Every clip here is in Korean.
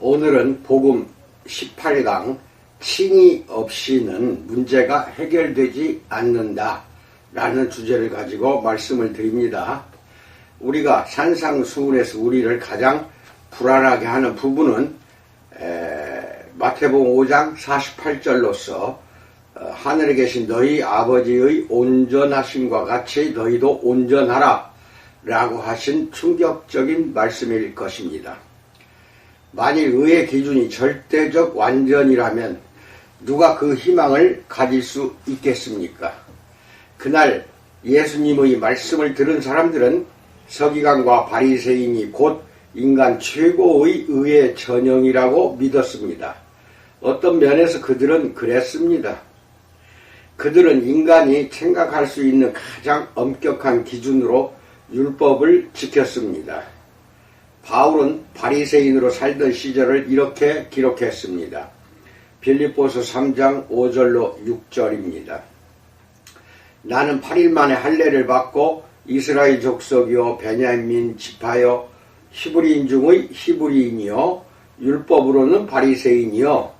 오늘은 복음 18강 칭의 없이는 문제가 해결되지 않는다 라는 주제를 가지고 말씀을 드립니다. 우리가 산상수훈에서 우리를 가장 불안하게 하는 부분은 마태복음 5장 48절로서 하늘에 계신 너희 아버지의 온전하심과 같이 너희도 온전하라 라고 하신 충격적인 말씀일 것입니다. 만일 의의 기준이 절대적 완전이라면 누가 그 희망을 가질 수 있겠습니까? 그날 예수님의 말씀을 들은 사람들은 서기관과 바리새인이 곧 인간 최고의 의의 전형이라고 믿었습니다. 어떤 면에서 그들은 그랬습니다. 그들은 인간이 생각할 수 있는 가장 엄격한 기준으로 율법을 지켰습니다. 바울은 바리새인으로 살던 시절을 이렇게 기록했습니다. 빌립보서 3장 5절로 6절입니다. 나는 8일 만에 할례를 받고 이스라엘 족속이요 베냐민 지파요 히브리인 중의 히브리인이요 율법으로는 바리새인이요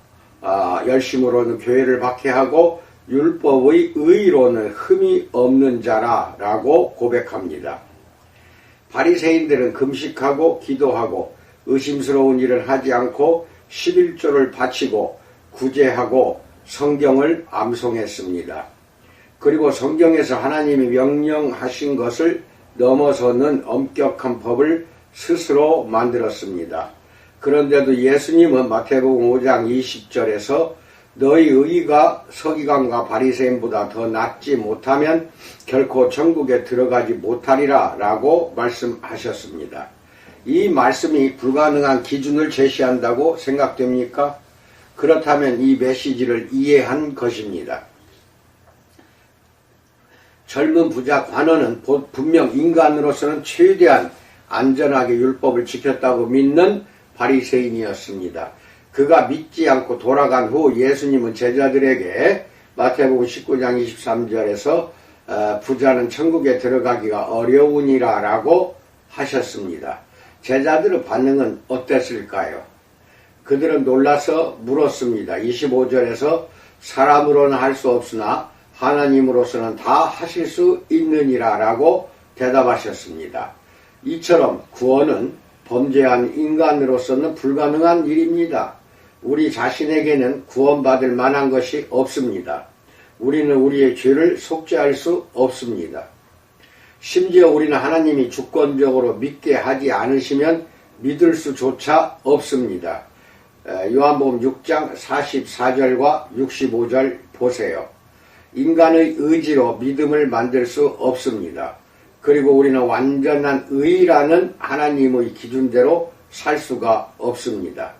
열심으로는 교회를 박해하고 율법의 의로는 흠이 없는 자라라고 고백합니다. 바리새인들은 금식하고 기도하고 의심스러운 일을 하지 않고 11조를 바치고 구제하고 성경을 암송했습니다. 그리고 성경에서 하나님이 명령하신 것을 넘어서는 엄격한 법을 스스로 만들었습니다. 그런데도 예수님은 마태복음 5장 20절에서 너희 의가 서기관과 바리새인보다 더 낫지 못하면 결코 천국에 들어가지 못하리라 라고 말씀하셨습니다. 이 말씀이 불가능한 기준을 제시한다고 생각됩니까? 그렇다면 이 메시지를 이해한 것입니다. 젊은 부자 관원은 분명 인간으로서는 최대한 안전하게 율법을 지켰다고 믿는 바리새인이었습니다. 그가 믿지 않고 돌아간 후 예수님은 제자들에게 마태복음 19장 23절에서 부자는 천국에 들어가기가 어려우니라 라고 하셨습니다. 제자들의 반응은 어땠을까요? 그들은 놀라서 물었습니다. 25절에서 사람으로는 할 수 없으나 하나님으로서는 다 하실 수 있느니라 라고 대답하셨습니다. 이처럼 구원은 범죄한 인간으로서는 불가능한 일입니다. 우리 자신에게는 구원받을 만한 것이 없습니다. 우리는 우리의 죄를 속죄할 수 없습니다. 심지어 우리는 하나님이 주권적으로 믿게 하지 않으시면 믿을 수조차 없습니다. 요한복음 6장 44절과 65절 보세요. 인간의 의지로 믿음을 만들 수 없습니다. 그리고 우리는 완전한 의라는 하나님의 기준대로 살 수가 없습니다.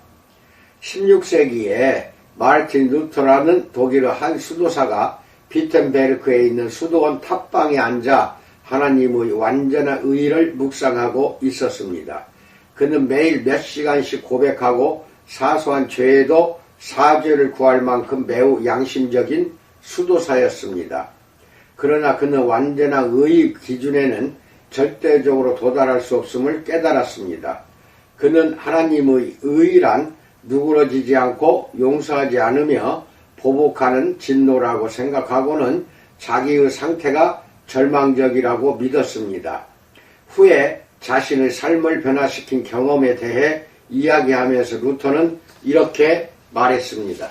16세기에 마르틴 루터라는 독일의 한 수도사가 비텐베르크에 있는 수도원 탑방에 앉아 하나님의 완전한 의를 묵상하고 있었습니다. 그는 매일 몇 시간씩 고백하고 사소한 죄에도 사죄를 구할 만큼 매우 양심적인 수도사였습니다. 그러나 그는 완전한 의의 기준에는 절대적으로 도달할 수 없음을 깨달았습니다. 그는 하나님의 의란 누그러지지 않고 용서하지 않으며 보복하는 진노라고 생각하고는 자기의 상태가 절망적이라고 믿었습니다. 후에 자신의 삶을 변화시킨 경험에 대해 이야기하면서 루터는 이렇게 말했습니다.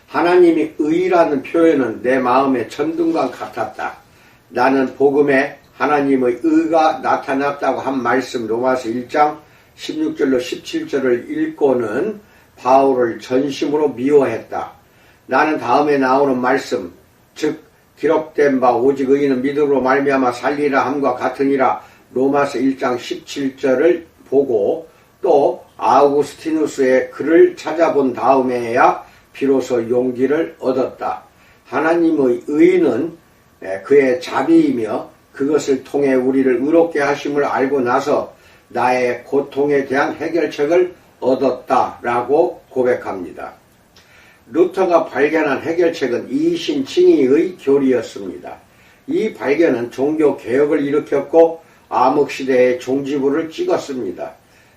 하나님이 의라는 표현은 내 마음의 천둥과 같았다. 나는 복음에 하나님의 의가 나타났다고 한 말씀 로마서 1장 16절로 17절을 읽고는 바울을 전심으로 미워했다. 나는 다음에 나오는 말씀, 즉 기록된 바 오직 의인은 믿음으로 말미암아 살리라 함과 같으니라 로마서 1장 17절을 보고 또 아우구스티누스의 글을 찾아본 다음에야 비로소 용기를 얻었다. 하나님의 의는 그의 자비이며 그것을 통해 우리를 의롭게 하심을 알고 나서 나의 고통에 대한 해결책을 얻었다라고 고백합니다. 루터가 발견한 해결책은 이신칭의의 교리였습니다. 이 발견은 종교 개혁을 일으켰고 암흑시대의 종지부를 찍었습니다.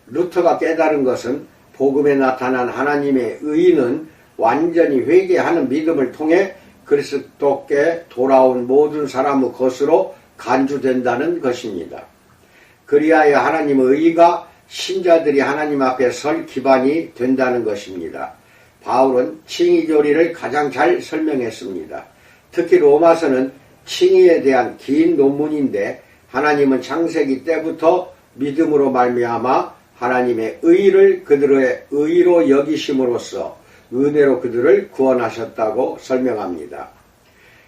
루터가 깨달은 것은 복음에 나타난 하나님의 의는 완전히 회개하는 믿음을 통해 그리스도께 돌아온 모든 사람의 것으로 간주된다는 것입니다. 그리하여 하나님의 의가 신자들이 하나님 앞에 설 기반이 된다는 것입니다. 바울은 칭의교리를 가장 잘 설명했습니다. 특히 로마서는 칭의에 대한 긴 논문인데 하나님은 창세기 때부터 믿음으로 말미암아 하나님의 의를 그들의 의로 여기심으로써 은혜로 그들을 구원하셨다고 설명합니다.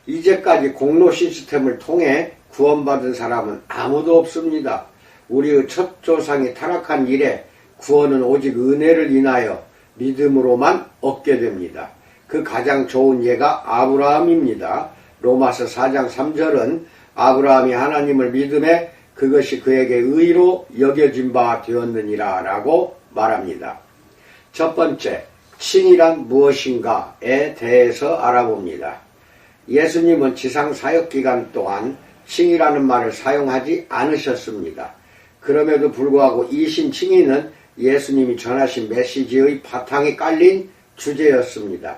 이제까지 공로 시스템을 통해 구원받은 사람은 아무도 없습니다. 우리의 첫 조상이 타락한 이래 구원은 오직 은혜를 인하여 믿음으로만 얻게 됩니다. 그 가장 좋은 예가 아브라함입니다. 로마서 4장 3절은 아브라함이 하나님을 믿음에 그것이 그에게 의로 여겨진 바 되었느니라 라고 말합니다. 첫 번째, 칭의란 무엇인가에 대해서 알아봅니다. 예수님은 지상 사역 기간 동안 칭의라는 말을 사용하지 않으셨습니다. 그럼에도 불구하고 이신칭의는 예수님이 전하신 메시지의 바탕이 깔린 주제였습니다.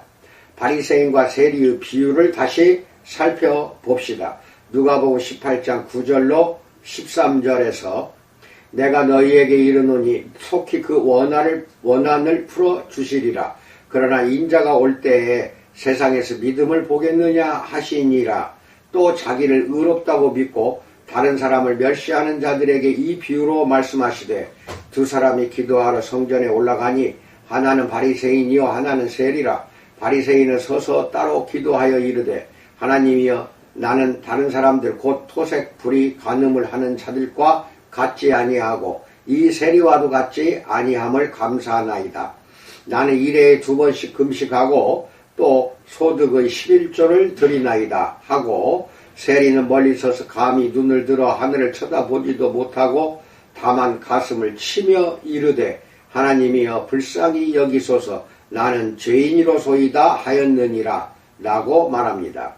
바리새인과 세리의 비유를 다시 살펴봅시다. 누가복음 18장 9절로 13절에서 내가 너희에게 이르노니 속히 그 원한을 풀어주시리라. 그러나 인자가 올 때에 세상에서 믿음을 보겠느냐 하시니라. 또 자기를 의롭다고 믿고 다른 사람을 멸시하는 자들에게 이 비유로 말씀하시되 두 사람이 기도하러 성전에 올라가니 하나는 바리새인이요 하나는 세리라. 바리새인은 서서 따로 기도하여 이르되 하나님이여 나는 다른 사람들 곧 토색 불의 간음을 하는 자들과 같지 아니하고 이 세리와도 같지 아니함을 감사하나이다. 나는 일해에 2번씩 금식하고 또 소득의 11조를 드리나이다 하고 세리는 멀리 서서 감히 눈을 들어 하늘을 쳐다보지도 못하고 다만 가슴을 치며 이르되 하나님이여 불쌍히 여기소서 나는 죄인이로소이다 하였느니라 라고 말합니다.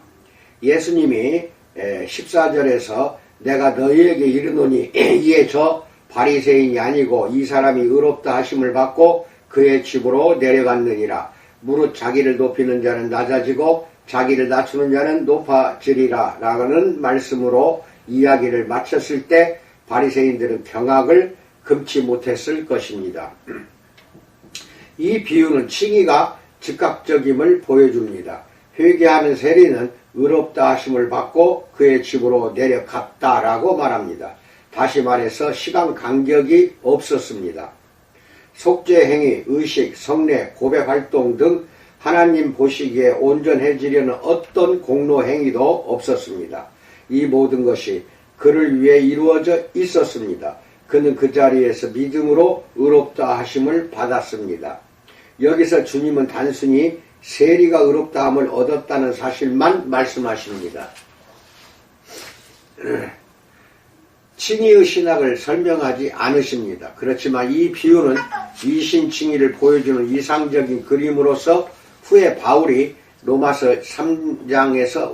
예수님이 14절에서 내가 너희에게 이르노니 이에 저 바리새인이 아니고 이 사람이 의롭다 하심을 받고 그의 집으로 내려갔느니라. 무릇 자기를 높이는 자는 낮아지고 자기를 낮추는 자는 높아지리라 라는 말씀으로 이야기를 마쳤을 때 바리새인들은 경악을 금치 못했을 것입니다. 이 비유는 칭의가 즉각적임을 보여줍니다. 회개하는 세리는 의롭다 하심을 받고 그의 집으로 내려갔다라고 말합니다. 다시 말해서 시간 간격이 없었습니다. 속죄 행위, 의식, 성례, 고백 활동 등 하나님 보시기에 온전해지려는 어떤 공로 행위도 없었습니다. 이 모든 것이 그를 위해 이루어져 있었습니다. 그는 그 자리에서 믿음으로 의롭다 하심을 받았습니다. 여기서 주님은 단순히 세리가 의롭다함을 얻었다는 사실만 말씀하십니다. 칭의의 신학을 설명하지 않으십니다. 그렇지만 이 비유는 이신칭의를 보여주는 이상적인 그림으로서 후에 바울이 로마서 3장에서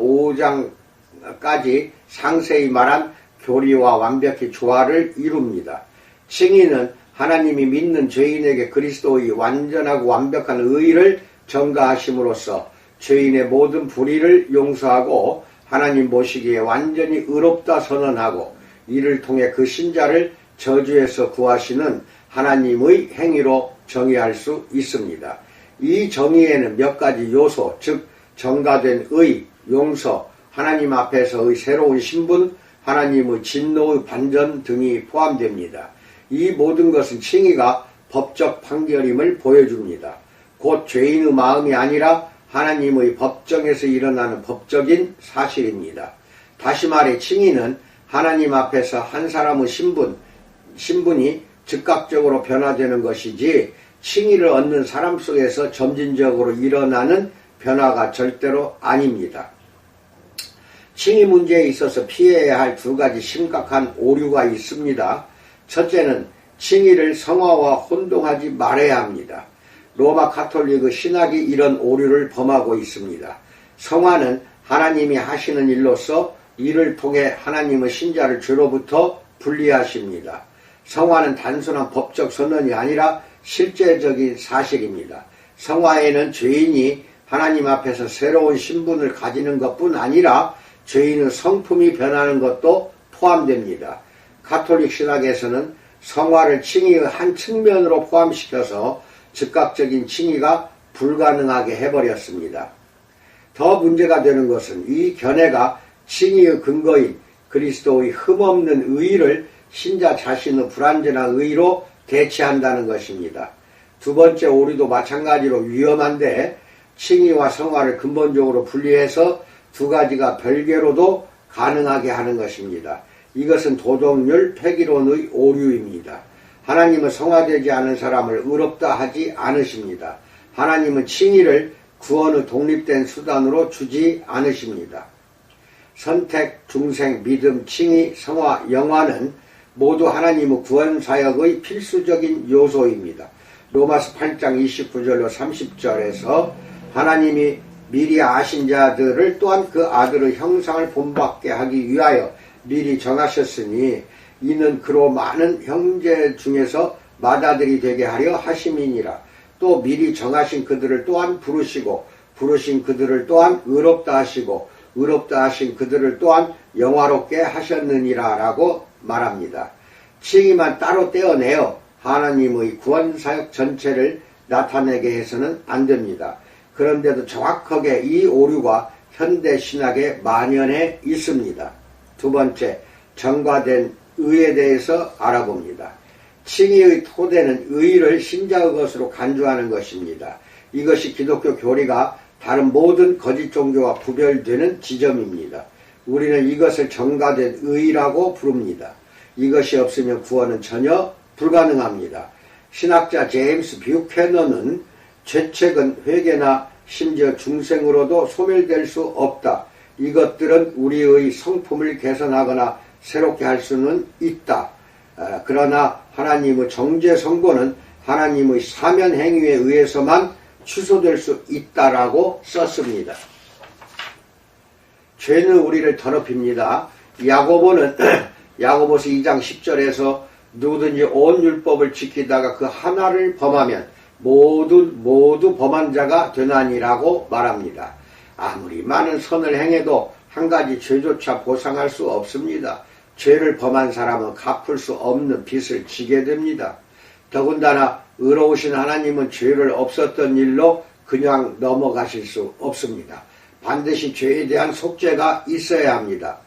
5장까지 상세히 말한 교리와 완벽히 조화를 이룹니다. 칭의는 하나님이 믿는 죄인에게 그리스도의 완전하고 완벽한 의를 전가하심으로써 죄인의 모든 불의를 용서하고 하나님 보시기에 완전히 의롭다 선언하고 이를 통해 그 신자를 저주에서 구하시는 하나님의 행위로 정의할 수 있습니다. 이 정의에는 몇 가지 요소, 즉 전가된 의, 용서, 하나님 앞에서의 새로운 신분, 하나님의 진노의 반전 등이 포함됩니다. 이 모든 것은 칭의가 법적 판결임을 보여줍니다. 곧 죄인의 마음이 아니라 하나님의 법정에서 일어나는 법적인 사실입니다. 다시 말해 칭의는 하나님 앞에서 한 사람의 신분이 즉각적으로 변화되는 것이지 칭의를 얻는 사람 속에서 점진적으로 일어나는 변화가 절대로 아닙니다. 칭의 문제에 있어서 피해야 할 2가지 심각한 오류가 있습니다. 첫째는 칭의를 성화와 혼동하지 말아야 합니다. 로마 가톨릭의 신학이 이런 오류를 범하고 있습니다. 성화는 하나님이 하시는 일로서 이를 통해 하나님의 신자를 죄로부터 분리하십니다. 성화는 단순한 법적 선언이 아니라 실제적인 사실입니다. 성화에는 죄인이 하나님 앞에서 새로운 신분을 가지는 것뿐 아니라 죄인의 성품이 변하는 것도 포함됩니다. 가톨릭 신학에서는 성화를 칭의의 한 측면으로 포함시켜서 즉각적인 칭의가 불가능하게 해버렸습니다. 더 문제가 되는 것은 이 견해가 칭의의 근거인 그리스도의 흠없는 의의를 신자 자신의 불완전한 의의로 대체한다는 것입니다. 두 번째 오류도 마찬가지로 위험한데 칭의와 성화를 근본적으로 분리해서 두 가지가 별개로도 가능하게 하는 것입니다. 이것은 도덕률 폐기론의 오류입니다. 하나님은 성화되지 않은 사람을 의롭다 하지 않으십니다. 하나님은 칭의를 구원의 독립된 수단으로 주지 않으십니다. 선택, 중생, 믿음, 칭의, 성화, 영화는 모두 하나님의 구원사역의 필수적인 요소입니다. 로마서 8장 29절로 30절에서 하나님이 미리 아신 자들을 또한 그 아들의 형상을 본받게 하기 위하여 미리 정하셨으니 이는 그로 많은 형제 중에서 맏아들이 되게 하려 하심이니라. 또 미리 정하신 그들을 또한 부르시고 부르신 그들을 또한 의롭다 하시고 의롭다 하신 그들을 또한 영화롭게 하셨느니라 라고 말합니다. 칭의만 따로 떼어내어 하나님의 구원사역 전체를 나타내게 해서는 안 됩니다. 그런데도 정확하게 이 오류가 현대신학에 만연해 있습니다. 두 번째, 정과된 의에 대해서 알아봅니다. 칭의의 토대는 의의를 신자의 것으로 간주하는 것입니다. 이것이 기독교 교리가 다른 모든 거짓 종교와 구별되는 지점입니다. 우리는 이것을 정과된 의의라고 부릅니다. 이것이 없으면 구원은 전혀 불가능합니다. 신학자 제임스 뷰캐넌은 죄책은 회개나 심지어 중생으로도 소멸될 수 없다. 이것들은 우리의 성품을 개선하거나 새롭게 할 수는 있다. 그러나 하나님의 정죄 선고는 하나님의 사면 행위에 의해서만 취소될 수 있다라고 썼습니다. 죄는 우리를 더럽힙니다. 야고보는 야고보서 2장 10절에서 누구든지 온 율법을 지키다가 그 하나를 범하면 모두 범한 자가 되나니라고 말합니다. 아무리 많은 선을 행해도 한 가지 죄조차 보상할 수 없습니다. 죄를 범한 사람은 갚을 수 없는 빚을 지게 됩니다. 더군다나 의로우신 하나님은 죄를 없었던 일로 그냥 넘어가실 수 없습니다. 반드시 죄에 대한 속죄가 있어야 합니다.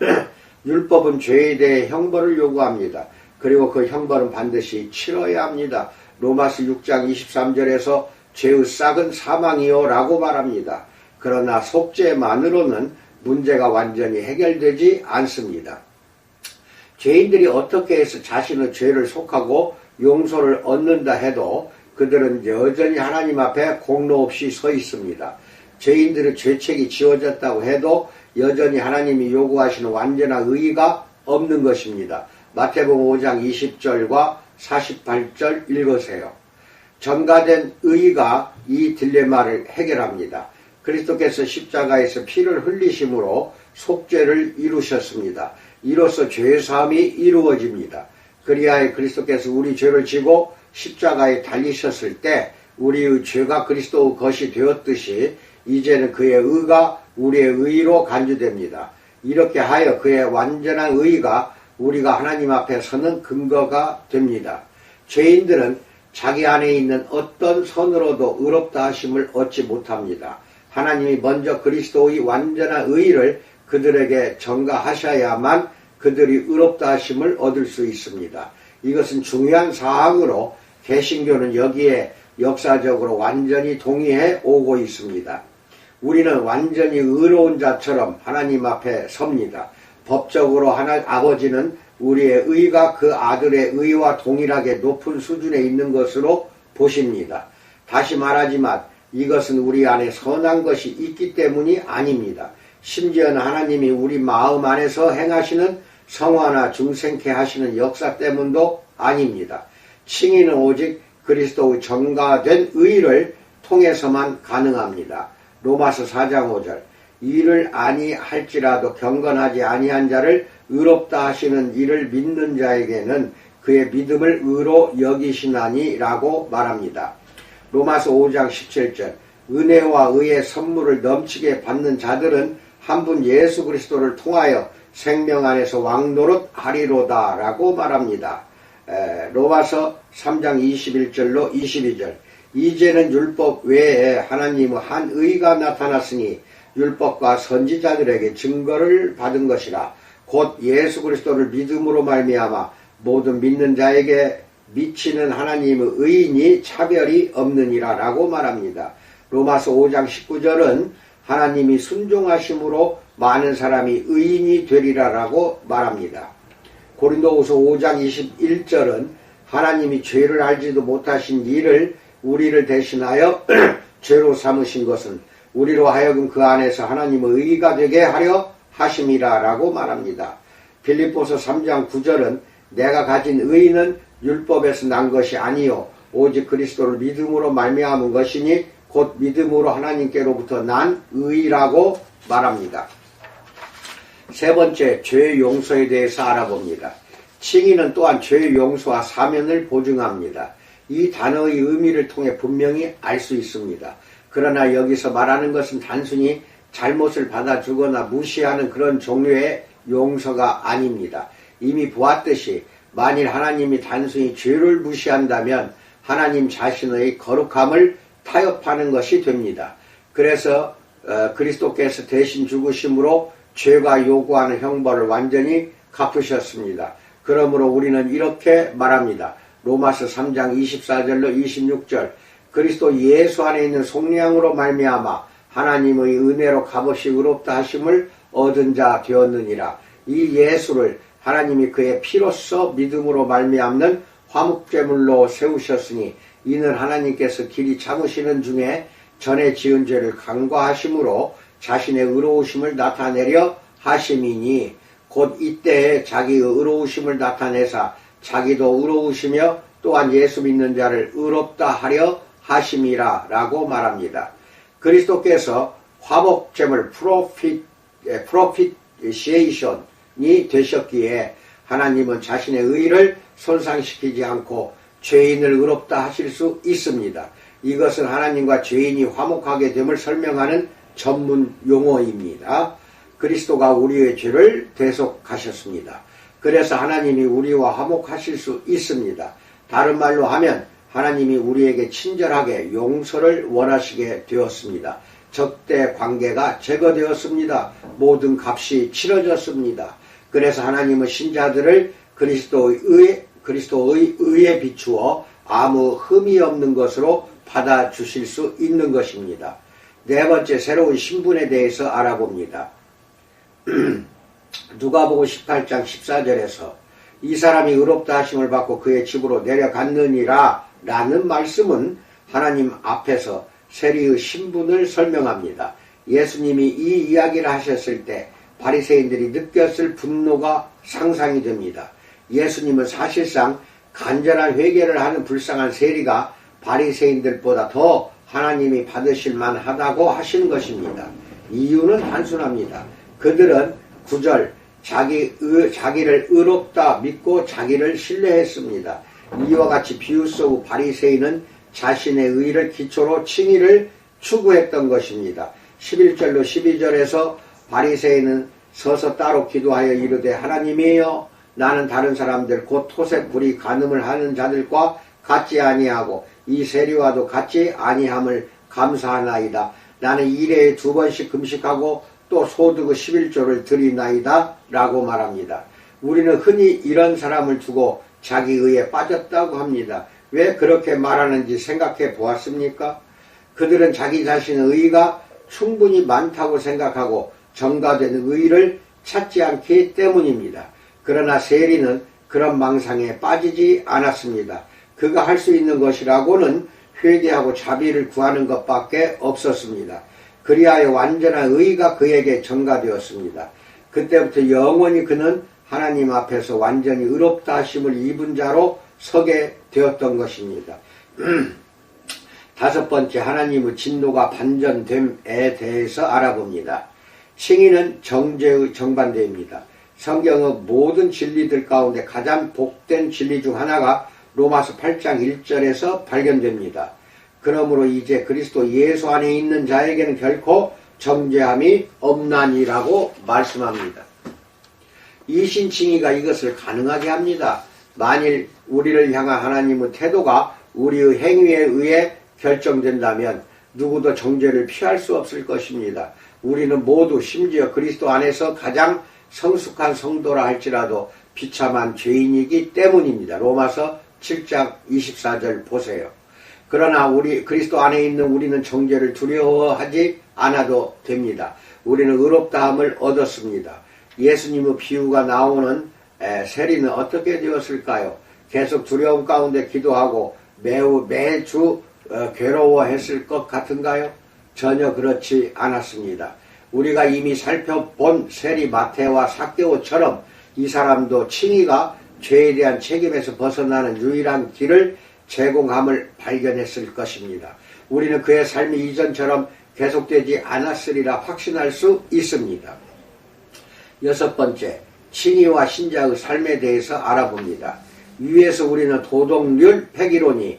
율법은 죄에 대해 형벌을 요구합니다. 그리고 그 형벌은 반드시 치러야 합니다. 로마서 6장 23절에서 죄의 싹은 사망이요 라고 말합니다. 그러나 속죄만으로는 문제가 완전히 해결되지 않습니다. 죄인들이 어떻게 해서 자신의 죄를 속하고 용서를 얻는다 해도 그들은 여전히 하나님 앞에 공로 없이 서 있습니다. 죄인들의 죄책이 지워졌다고 해도 여전히 하나님이 요구하시는 완전한 의의가 없는 것입니다. 마태복음 5장 20절과 48절 읽으세요. 전가된 의의가 이 딜레마를 해결합니다. 그리스도께서 십자가에서 피를 흘리심으로 속죄를 이루셨습니다. 이로써 죄사함이 이루어집니다. 그리하여 그리스도께서 우리 죄를 지고 십자가에 달리셨을 때 우리의 죄가 그리스도의 것이 되었듯이 이제는 그의 의가 우리의 의로 간주됩니다. 이렇게 하여 그의 완전한 의가 우리가 하나님 앞에 서는 근거가 됩니다. 죄인들은 자기 안에 있는 어떤 선으로도 의롭다 하심을 얻지 못합니다. 하나님이 먼저 그리스도의 완전한 의를 그들에게 전가하셔야만 그들이 의롭다 하심을 얻을 수 있습니다. 이것은 중요한 사항으로 개신교는 여기에 역사적으로 완전히 동의해 오고 있습니다. 우리는 완전히 의로운 자처럼 하나님 앞에 섭니다. 법적으로 아버지는 우리의 의가 그 아들의 의와 동일하게 높은 수준에 있는 것으로 보십니다. 다시 말하지만 이것은 우리 안에 선한 것이 있기 때문이 아닙니다. 심지어는 하나님이 우리 마음 안에서 행하시는 성화나 중생케 하시는 역사 때문도 아닙니다. 칭의는 오직 그리스도의 전가된 의를 통해서만 가능합니다. 로마서 4장 5절 이를 아니할지라도 경건하지 아니한 자를 의롭다 하시는 이를 믿는 자에게는 그의 믿음을 의로 여기시나니라고 말합니다. 로마서 5장 17절 은혜와 의의 선물을 넘치게 받는 자들은 한 분 예수 그리스도를 통하여 생명 안에서 왕노릇 하리로다 라고 말합니다. 로마서 3장 21절로 22절 이제는 율법 외에 하나님의 한 의가 나타났으니 율법과 선지자들에게 증거를 받은 것이라 곧 예수 그리스도를 믿음으로 말미암아 모든 믿는 자에게 미치는 하나님의 의인이 차별이 없느니라 라고 말합니다. 로마서 5장 19절은 하나님이 순종하심으로 많은 사람이 의인이 되리라 라고 말합니다. 고린도후서 5장 21절은 하나님이 죄를 알지도 못하신 이를 우리를 대신하여 죄로 삼으신 것은 우리로 하여금 그 안에서 하나님의 의가 되게 하려 하심이라 라고 말합니다. 빌립보서 3장 9절은 내가 가진 의는 율법에서 난 것이 아니요 오직 그리스도를 믿음으로 말미암은 것이니 곧 믿음으로 하나님께로부터 난 의라고 말합니다. 세 번째, 죄 용서에 대해서 알아봅니다. 칭의는 또한 죄 용서와 사면을 보증합니다. 이 단어의 의미를 통해 분명히 알 수 있습니다. 그러나 여기서 말하는 것은 단순히 잘못을 받아주거나 무시하는 그런 종류의 용서가 아닙니다. 이미 보았듯이 만일 하나님이 단순히 죄를 무시한다면 하나님 자신의 거룩함을 타협하는 것이 됩니다. 그래서 그리스도께서 대신 죽으심으로 죄가 요구하는 형벌을 완전히 갚으셨습니다. 그러므로 우리는 이렇게 말합니다. 로마서 3장 24절로 26절 그리스도 예수 안에 있는 속량으로 말미암아 하나님의 은혜로 값없이 의롭다 하심을 얻은 자 되었느니라. 이 예수를 하나님이 그의 피로써 믿음으로 말미암는 화목제물로 세우셨으니 이는 하나님께서 길이 참으시는 중에 전에 지은 죄를 간과하심으로 자신의 의로우심을 나타내려 하심이니 곧 이때에 자기의 의로우심을 나타내사 자기도 의로우시며 또한 예수 믿는 자를 의롭다 하려 하심이라 라고 말합니다. 그리스도께서 화목제물 프로피시에이션이 되셨기에 하나님은 자신의 의를 손상시키지 않고 죄인을 의롭다 하실 수 있습니다. 이것은 하나님과 죄인이 화목하게 됨을 설명하는 전문 용어입니다. 그리스도가 우리의 죄를 대속하셨습니다. 그래서 하나님이 우리와 화목하실 수 있습니다. 다른 말로 하면 하나님이 우리에게 친절하게 용서를 원하시게 되었습니다. 적대 관계가 제거되었습니다. 모든 값이 치러졌습니다. 그래서 하나님은 신자들을 그리스도의 의에 비추어 아무 흠이 없는 것으로 받아주실 수 있는 것입니다. 네 번째, 새로운 신분에 대해서 알아봅니다. 누가복음 18장 14절에서 이 사람이 의롭다 하심을 받고 그의 집으로 내려갔느니라 라는 말씀은 하나님 앞에서 세리의 신분을 설명합니다. 예수님이 이 이야기를 하셨을 때 바리새인들이 느꼈을 분노가 상상이 됩니다. 예수님은 사실상 간절한 회개를 하는 불쌍한 세리가 바리새인들보다 더 하나님이 받으실 만하다고 하신 것입니다. 이유는 단순합니다. 그들은 9절 자기를 의롭다 믿고 자기를 신뢰했습니다. 이와 같이 비유 속 바리새인은 자신의 의를 기초로 칭의를 추구했던 것입니다. 11절로 12절에서 바리새인은 서서 따로 기도하여 이르되 하나님이여 나는 다른 사람들 곧 토색 불의 간음을 하는 자들과 같지 아니하고 이 세리와도 같지 아니함을 감사하나이다. 나는 일회에 2번씩 금식하고 또 소득의 11조를 드리나이다 라고 말합니다. 우리는 흔히 이런 사람을 두고 자기 의에 빠졌다고 합니다. 왜 그렇게 말하는지 생각해 보았습니까? 그들은 자기 자신의 의가 충분히 많다고 생각하고 정가된 의를 찾지 않기 때문입니다. 그러나 세리는 그런 망상에 빠지지 않았습니다. 그가 할 수 있는 것이라고는 회개하고 자비를 구하는 것밖에 없었습니다. 그리하여 완전한 의가 그에게 전가되었습니다. 그때부터 영원히 그는 하나님 앞에서 완전히 의롭다 하심을 입은 자로 서게 되었던 것입니다. 다섯 번째, 하나님의 진노가 반전됨에 대해서 알아봅니다. 칭의는 정죄의 정반대입니다. 성경의 모든 진리들 가운데 가장 복된 진리 중 하나가 로마서 8장 1절에서 발견됩니다. 그러므로 이제 그리스도 예수 안에 있는 자에게는 결코 정죄함이 없나니라고 말씀합니다. 이신칭의가 이것을 가능하게 합니다. 만일 우리를 향한 하나님의 태도가 우리의 행위에 의해 결정된다면 누구도 정죄를 피할 수 없을 것입니다. 우리는 모두 심지어 그리스도 안에서 가장 성숙한 성도라 할지라도 비참한 죄인이기 때문입니다. 로마서 7장 24절 보세요. 그러나 그리스도 안에 있는 우리는 정죄를 두려워하지 않아도 됩니다. 우리는 의롭다함을 얻었습니다. 예수님의 비유가 나오는 세리는 어떻게 되었을까요? 계속 두려움 가운데 기도하고 매주 괴로워했을 것 같은가요? 전혀 그렇지 않았습니다. 우리가 이미 살펴본 세리 마테와 삭개오처럼 이 사람도 칭의가 죄에 대한 책임에서 벗어나는 유일한 길을 제공함을 발견했을 것입니다. 우리는 그의 삶이 이전처럼 계속되지 않았으리라 확신할 수 있습니다. 여섯 번째, 칭의와 신자의 삶에 대해서 알아봅니다. 위에서 우리는 도덕률 폐기론이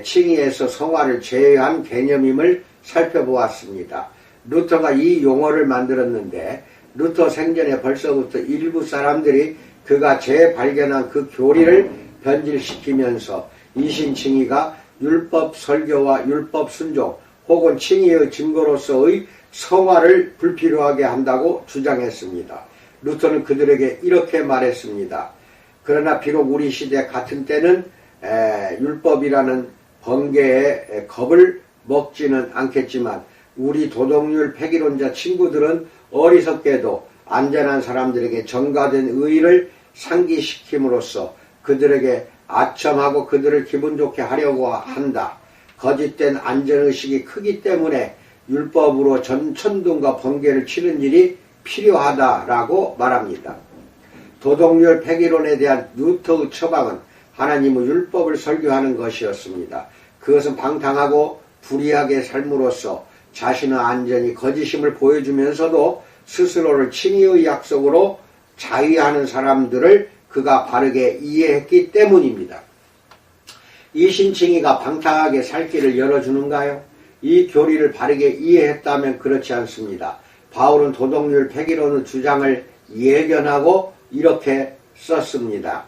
칭의에서 성화를 제외한 개념임을 살펴보았습니다. 루터가 이 용어를 만들었는데 루터 생전에 벌써부터 일부 사람들이 그가 재발견한 그 교리를 변질시키면서 이신칭의가 율법 설교와 율법 순종 혹은 칭의의 증거로서의 성화를 불필요하게 한다고 주장했습니다. 루터는 그들에게 이렇게 말했습니다. 그러나 비록 우리 시대 같은 때는 율법이라는 번개의 겁을 먹지는 않겠지만 우리 도덕률 폐기론자 친구들은 어리석게도 안전한 사람들에게 전가된 의의를 상기시킴으로써 그들에게 아첨하고 그들을 기분 좋게 하려고 한다. 거짓된 안전의식이 크기 때문에 율법으로 천둥과 번개를 치는 일이 필요하다라고 말합니다. 도덕률 폐기론에 대한 루터의 처방은 하나님의 율법을 설교하는 것이었습니다. 그것은 방탕하고 불의하게 삶으로써 자신의 안전이 거짓임을 보여주면서도 스스로를 칭의의 약속으로 자위하는 사람들을 그가 바르게 이해했기 때문입니다. 이 신칭의가 방탕하게 살 길을 열어주는가요? 이 교리를 바르게 이해했다면 그렇지 않습니다. 바울은 도덕률 폐기론의 주장을 예견하고 이렇게 썼습니다.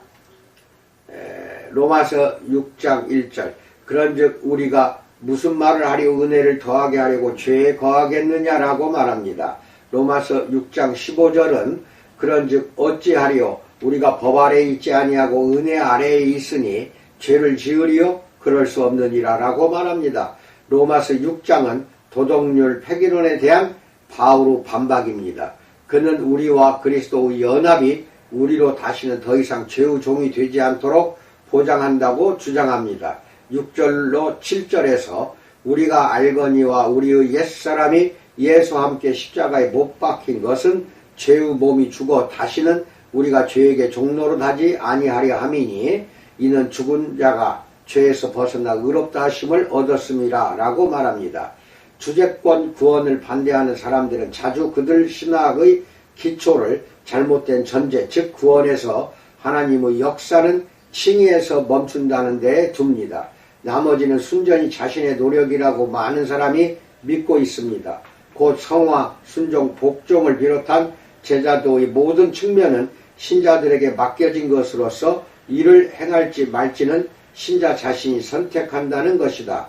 로마서 6장 1절 그런즉 우리가 무슨 말을 하려 은혜를 더하게 하려고 죄에 거하겠느냐라고 말합니다. 로마서 6장 15절은 그런즉 어찌하리요 우리가 법 아래에 있지 아니하고 은혜 아래에 있으니 죄를 지으리요 그럴 수 없느니라 라고 말합니다. 로마서 6장은 도덕률 폐기론에 대한 바울의 반박입니다. 그는 우리와 그리스도의 연합이 우리로 다시는 더 이상 죄의 종이 되지 않도록 보장한다고 주장합니다. 6절로 7절에서 우리가 알거니와 우리의 옛사람이 예수와 함께 십자가에 못 박힌 것은 죄의 몸이 죽어 다시는 우리가 죄에게 종노릇하지 아니하려 함이니 이는 죽은 자가 죄에서 벗어나 의롭다 하심을 얻었음이라 라고 말합니다. 주제권 구원을 반대하는 사람들은 자주 그들 신학의 기초를 잘못된 전제 즉 구원에서 하나님의 역사는 칭의에서 멈춘다는 데에 둡니다. 나머지는 순전히 자신의 노력이라고 많은 사람이 믿고 있습니다. 곧 성화, 순종, 복종을 비롯한 제자도의 모든 측면은 신자들에게 맡겨진 것으로서 이를 행할지 말지는 신자 자신이 선택한다는 것이다.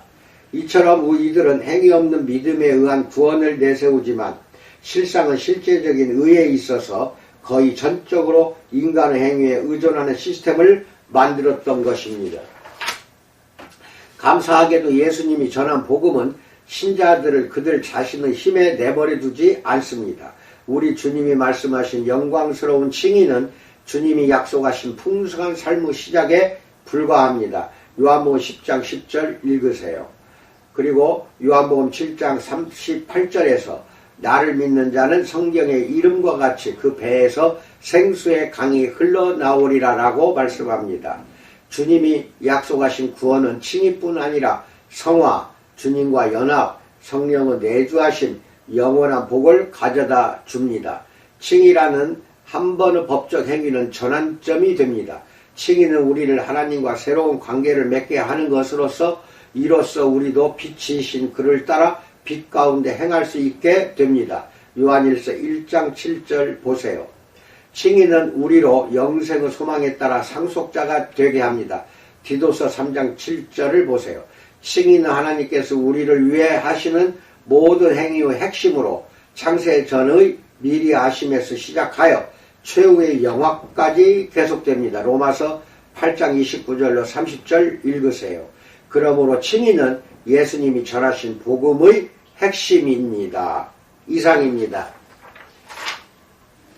이처럼 이들은 행위 없는 믿음에 의한 구원을 내세우지만 실상은 실제적인 의에 있어서 거의 전적으로 인간의 행위에 의존하는 시스템을 만들었던 것입니다. 감사하게도 예수님이 전한 복음은 신자들을 그들 자신의 힘에 내버려 두지 않습니다. 우리 주님이 말씀하신 영광스러운 칭의는 주님이 약속하신 풍성한 삶의 시작에 불과합니다. 요한복음 10장 10절 읽으세요. 그리고 요한복음 7장 38절에서 나를 믿는 자는 성경의 이름과 같이 그 배에서 생수의 강이 흘러나오리라 라고 말씀합니다. 주님이 약속하신 구원은 칭의뿐 아니라 성화, 주님과 연합, 성령의 내주하신 영원한 복을 가져다 줍니다. 칭의라는 한 번의 법적 행위는 전환점이 됩니다. 칭의는 우리를 하나님과 새로운 관계를 맺게 하는 것으로서 이로써 우리도 빛이신 그를 따라 빛 가운데 행할 수 있게 됩니다. 요한일서 1장 7절 보세요. 칭의는 우리로 영생의 소망에 따라 상속자가 되게 합니다. 디도서 3장 7절을 보세요. 칭의는 하나님께서 우리를 위해 하시는 모든 행위의 핵심으로 창세 전의 미리 아심에서 시작하여 최후의 영화까지 계속됩니다. 로마서 8장 29절로 30절 읽으세요. 그러므로 칭의는 예수님이 전하신 복음의 핵심입니다. 이상입니다.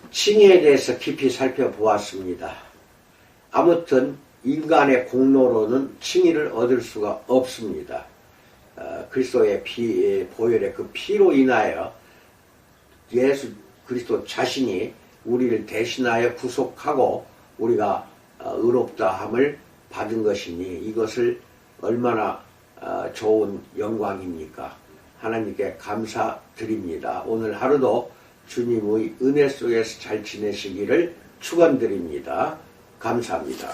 칭의에 대해서 깊이 살펴보았습니다. 아무튼 인간의 공로로는 칭의를 얻을 수가 없습니다. 그리스도의 보혈의 그 피로 인하여 예수 그리스도 자신이 우리를 대신하여 구속하고 우리가 의롭다함을 받은 것이니 이것을 얼마나 좋은 영광입니까? 하나님께 감사드립니다. 오늘 하루도 주님의 은혜 속에서 잘 지내시기를 축원드립니다. 감사합니다.